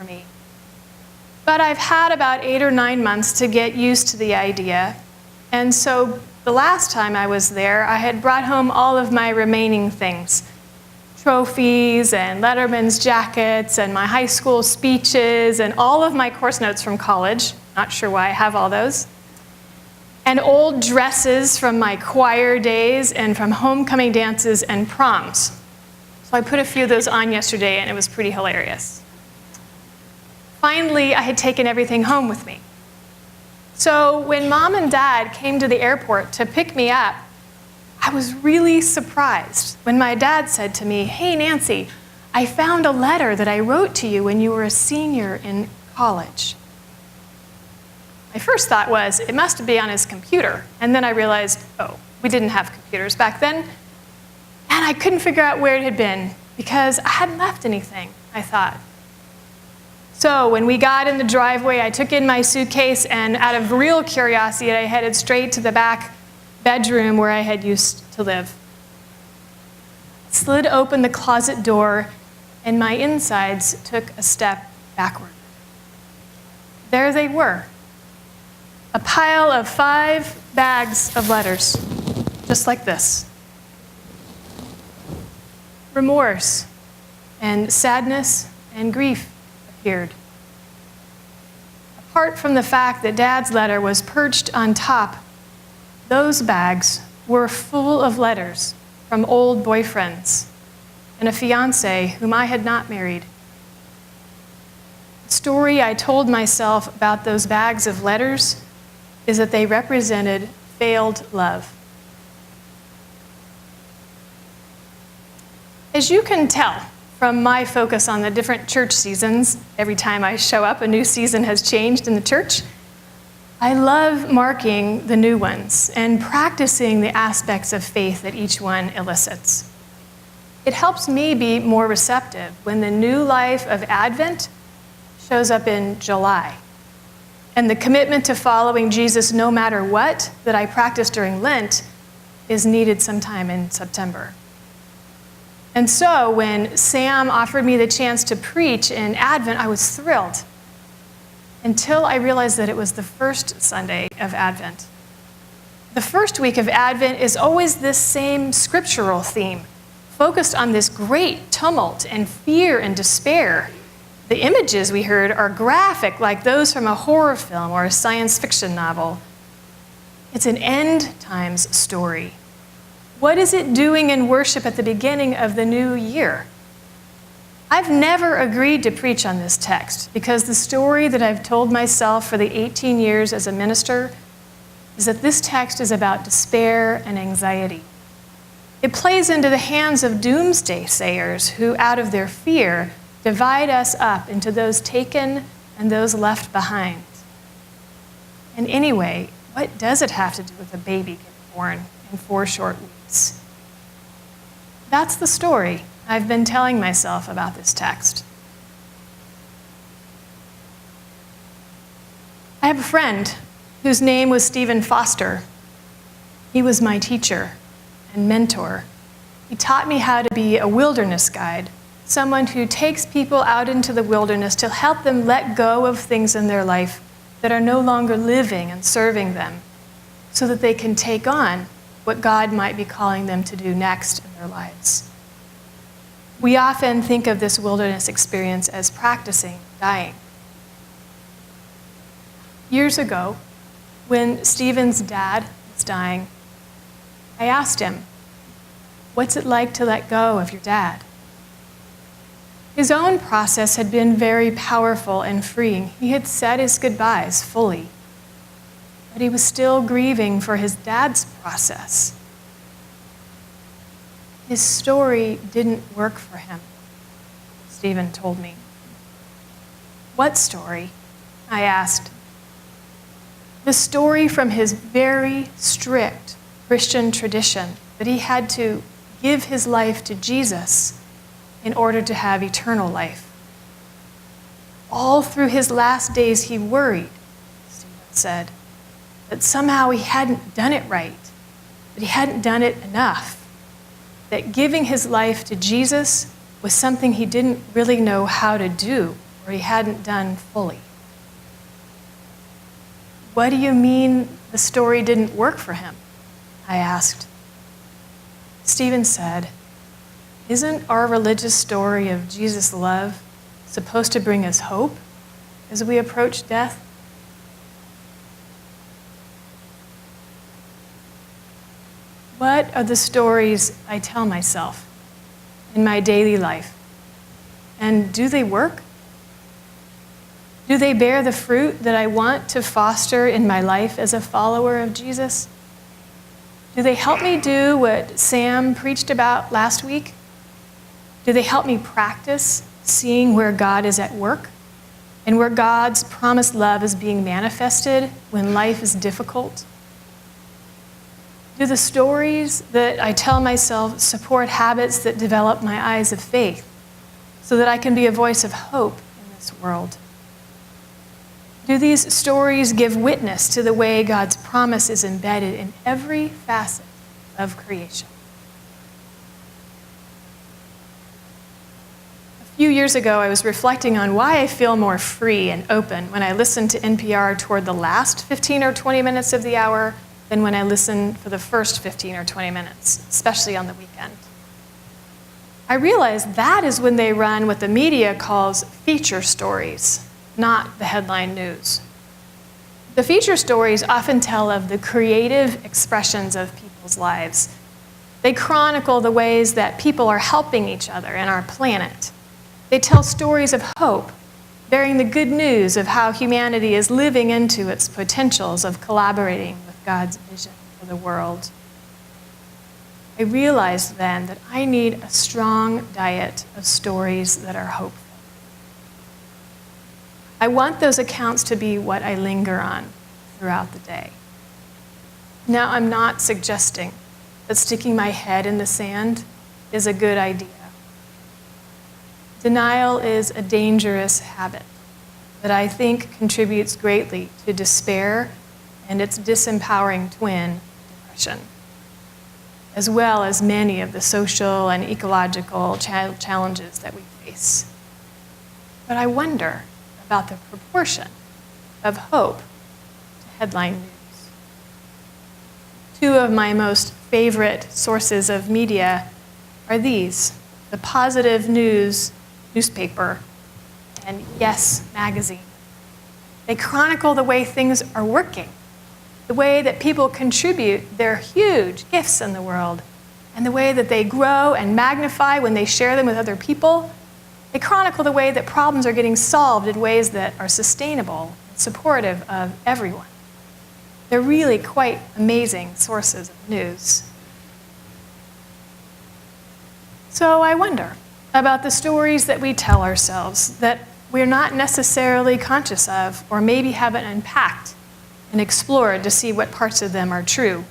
for me. But I've had about 8 or 9 months to get used to the idea. And so the last time I was there, I had brought home all of my remaining things. Trophies and Letterman's jackets and my high school speeches and all of my course notes from college. Not sure why I have all those. And old dresses from my choir days and from homecoming dances and proms. So I put a few of those on yesterday and it was pretty hilarious. Finally, I had taken everything home with me. So when Mom and Dad came to the airport to pick me up, I was really surprised when my dad said to me, "Hey, Nancy, I found a letter that I wrote to you when you were a senior in college." My first thought was, it must be on his computer. And then I realized, oh, we didn't have computers back then. And I couldn't figure out where it had been because I hadn't left anything, I thought. So when we got in the driveway, I took in my suitcase, and out of real curiosity, I headed straight to the back bedroom where I had used to live. Slid open the closet door, and my insides took a step backward. There they were, a pile of 5 bags of letters, just like this. Remorse and sadness and grief appeared. Apart from the fact that Dad's letter was perched on top, those bags were full of letters from old boyfriends and a fiancé whom I had not married. The story I told myself about those bags of letters is that they represented failed love. As you can tell from my focus on the different church seasons, every time I show up, a new season has changed in the church. I love marking the new ones and practicing the aspects of faith that each one elicits. It helps me be more receptive when the new life of Advent shows up in July, and the commitment to following Jesus no matter what that I practice during Lent is needed sometime in September. And so when Sam offered me the chance to preach in Advent, I was thrilled, until I realized that it was the first Sunday of Advent. The first week of Advent is always this same scriptural theme, focused on this great tumult and fear and despair. The images we heard are graphic, like those from a horror film or a science fiction novel. It's an end times story. What is it doing in worship at the beginning of the new year? I've never agreed to preach on this text because the story that I've told myself for the 18 years as a minister is that this text is about despair and anxiety. It plays into the hands of doomsday sayers who, out of their fear, divide us up into those taken and those left behind. And anyway, what does it have to do with a baby getting born in 4 short weeks? That's the story I've been telling myself about this text. I have a friend whose name was Stephen Foster. He was my teacher and mentor. He taught me how to be a wilderness guide, someone who takes people out into the wilderness to help them let go of things in their life that are no longer living and serving them, so that they can take on what God might be calling them to do next in their lives. We often think of this wilderness experience as practicing dying. Years ago, when Stephen's dad was dying, I asked him, "What's it like to let go of your dad?" His own process had been very powerful and freeing. He had said his goodbyes fully, but he was still grieving for his dad's process. His story didn't work for him, Stephen told me. "What story?" I asked. The story from his very strict Christian tradition that he had to give his life to Jesus in order to have eternal life. All through his last days, he worried, Stephen said, that somehow he hadn't done it right, that he hadn't done it enough, that giving his life to Jesus was something he didn't really know how to do or he hadn't done fully. What do you mean the story didn't work for him? I asked. Stephen said, isn't our religious story of Jesus' love supposed to bring us hope as we approach death? What are the stories I tell myself in my daily life? And do they work? Do they bear the fruit that I want to foster in my life as a follower of Jesus? Do they help me do what Sam preached about last week? Do they help me practice seeing where God is at work and where God's promised love is being manifested when life is difficult? Do the stories that I tell myself support habits that develop my eyes of faith so that I can be a voice of hope in this world? Do these stories give witness to the way God's promise is embedded in every facet of creation? A few years ago, I was reflecting on why I feel more free and open when I listen to NPR toward the last 15 or 20 minutes of the hour than when I listen for the first 15 or 20 minutes, especially on the weekend. I realized that is when they run what the media calls feature stories, not the headline news. The feature stories often tell of the creative expressions of people's lives. They chronicle the ways that people are helping each other and our planet. They tell stories of hope, bearing the good news of how humanity is living into its potentials of collaborating with God's vision for the world. I realized then that I need a strong diet of stories that are hopeful. I want those accounts to be what I linger on throughout the day. Now, I'm not suggesting that sticking my head in the sand is a good idea. Denial is a dangerous habit that I think contributes greatly to despair and its disempowering twin, depression, as well as many of the social and ecological challenges that we face. But I wonder about the proportion of hope to headline news. Two of my most favorite sources of media are these: the Positive News newspaper and Yes magazine. They chronicle the way things are working, the way that people contribute their huge gifts in the world, and the way that they grow and magnify when they share them with other people. They chronicle the way that problems are getting solved in ways that are sustainable and supportive of everyone. They're really quite amazing sources of news. So I wonder about the stories that we tell ourselves that we're not necessarily conscious of or maybe haven't unpacked and explored to see what parts of them are true.